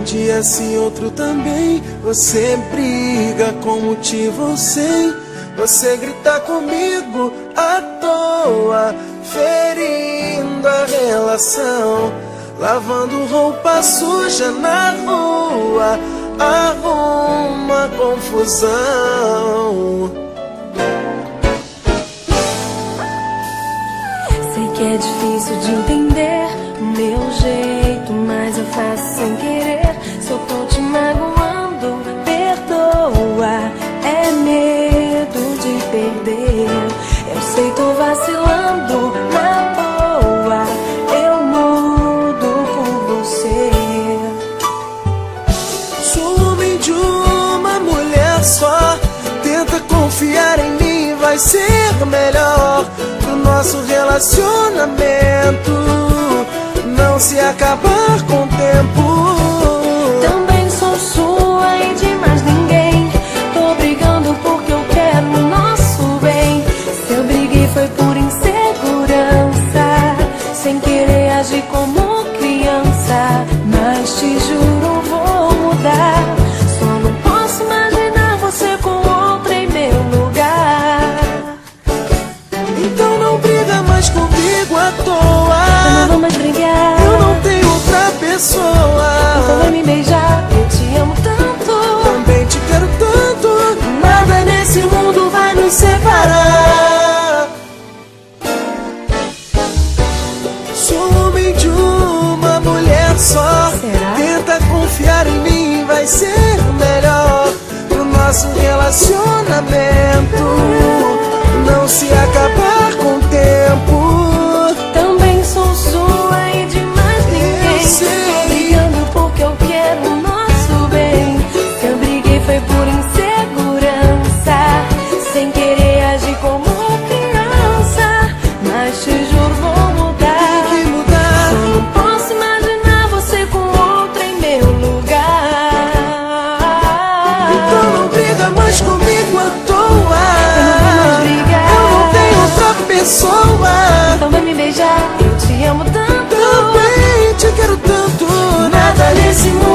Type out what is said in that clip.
dia sim, outro também. Você briga com motivo ou sem. Você grita comigo à toa, ferindo a relação. Lavando roupa suja na rua, arruma confusão. Sei que é difícil de entender o meu jeito, mas eu faço sem querer. Se eu tô te magoando, perdoa. É medo de perder. Eu sei, tô vacilando, na boa. Eu mudo por você. Sou homem de uma mulher só. Tenta confiar em mim, vai ser melhor pro nosso relacionamento não se acabar com o tempo. Também sou sua e de mais ninguém. Tô brigando porque eu quero o nosso bem. Se eu briguei foi por insegurança, sem querer agir como criança. Mas te juro, vou mudar. Só não posso imaginar você com outra em meu lugar. Então não briga mais comigo à toa. Eu não vou mais brigar. Eu não tenho outra pessoa. Então vem me beijar, eu te amo tanto. Também te quero tanto. Nada nesse mundo vai nos separar. Sou homem de uma mulher só. Será? Tenta confiar em mim, vai ser melhor pro nosso relacionamento não se acabar com o tempo. Também sou sua e de mais ninguém. Eu sei. Tô brigando porque eu quero o nosso bem. Se eu briguei foi por insegurança, sem querer agir como criança. Mas te juro, vou mudar. Tem que mudar. Eu não posso imaginar você com outra em meu lugar. Então não briga mais comigo à toa. Eu não vou mais brigar. Eu não tenho outra pessoa. Então vem me beijar, eu te amo tanto. Também te quero tanto. Nada nesse mundo